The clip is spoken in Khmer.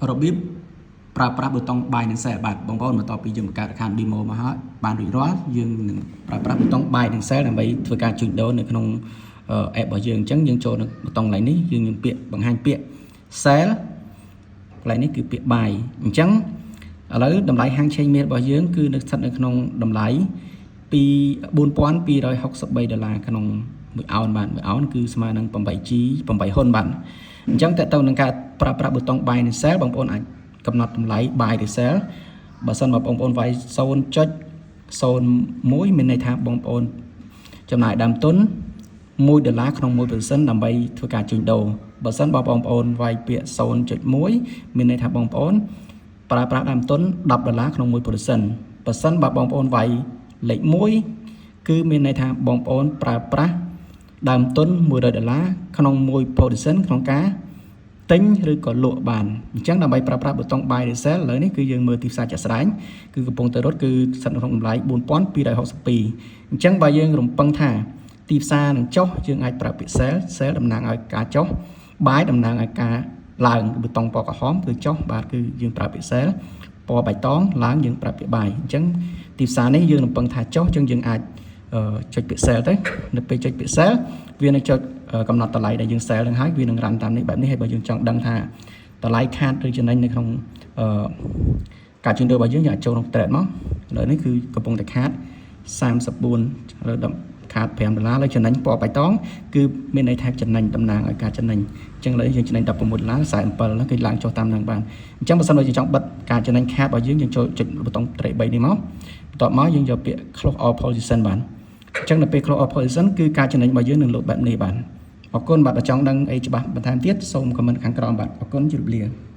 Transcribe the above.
របៀបប្រើប្រាស់ប៊ូតុងបាយនិង cell បាទបងប្អូនបន្ទាប់ពីយើងបង្កើតaccount demo មកហើយបានរួចរាល់យើងនឹងប្រើប្រាស់ប៊ូតុងបាយនិង cell ដើម្បីធ្វើការជួញដូរនៅក្នុង app របស់យើងអញ្ចឹងយើងចូលនៅប៊ូតុងកន្លែងនេះយើងនឹងពាក្យបង្ហាញពាក្យ cell កន្លែងនេះគឺពាក្យបាយអញ្ចឹងឥឡូវតម្លៃហាងឆេងមេលរបស់យើងគឺនៅស្ថិតនៅក្នុងតម្លៃពី$4,263ក្នុង1 ounce បាទ1 ounce គឺស្មើនឹង 8G 8ហ៊ុនបាទអញ្ចឹងតើតើនឹងការប្រើប្រាស់ប៊ូតុង buy និង sell បងប្អូនអាចកំណត់តម្លៃ buy ឬ sell បើសិនបើបងប្អូនវាយ 0.01 មានន័យថាបងប្អូនចំណាយដើមទុន$1ក្នុង 1% ដើម្បីធ្វើការជួញដូរបើសិនបើបងប្អូនវាយពាក្យ 0.1 មានន័យថាបងប្អូនប្រើប្រាស់ដើមទុន$10ក្នុង 1%បើសិនបើបងប្អូនវាយលេខ1គឺមានន័យថាបងប្អូនប្រើប្រាស់ដើមទុន$100ក្នុង 1% ក្នុងការទិញឬក៏លក់បានអញ្ចឹងដើម្បីប្រើប្រាស់ប៊ូតុង buy ឬ sell ឥឡូវនេះគឺយើងមើលទីផ្សារជាក់ស្ដែងគឺកំពុងតែរត់គឺស្ថិតនៅក្នុងតម្លៃ$4,262អញ្ចឹងបើយើងរំពឹងថាទីផ្សារនឹងចុះយើងអាចប្រើពាក្យ sell តំណាងឲ្យការចុះ buy តំណាងឲ្យការឡើងប៊ូតុងពណ៌ក្រហមគឺចុះបាទគឺយើងប្រើពាក្យ sell ពណ៌បៃតងឡើងយើងប្រើពាក្យ buy អញ្ចឹងទីផ្សារនេះយើងរំពឹងថាចុះអញ្ចឹងយើងអាចចុចពាក្យ sell ទៅនៅពេលចុចពាក្យ sell វានឹងចុចកំណត់តម្លៃដែលយើង sell នឹងហើយវានឹងរ៉ាន់តាមនេះបែបនេះហើយបើយើងចង់ដឹងថាតម្លៃខាតឬចំណេញនៅក្នុងការជួញដូររបស់យើងអាចចូលក្នុង trade មកឥឡូវនេះគឺកំពុងតែខាត34ឥឡូវខាត$5ឥឡូវចំណេញពណ៌បៃតងគឺមានន័យថាចំណេញតំណាងឲ្យការចំណេញអញ្ចឹងឥឡូវយើងចំណេញ$16.47ហ្នឹងគឺឡើងចុះតាមហ្នឹងបានអញ្ចឹងបើសិនបើយើងចង់បិទការចំណេញខាតរបស់យើងចូលចុចប៊ូតុង trade 3នេះមកបន្ទាប់មកយើងយកពាក្យ close all position បានអញ្ចឹងនៅពេល close all position គឺការចំណេញរបស់យើងនឹងលុបបែបនេះបាទអរគុណបាទបើចង់ដឹងអីច្បាស់បន្ថែមទៀតសូម comment ខាងក្រោមបាទអរគុណជម្រាបលា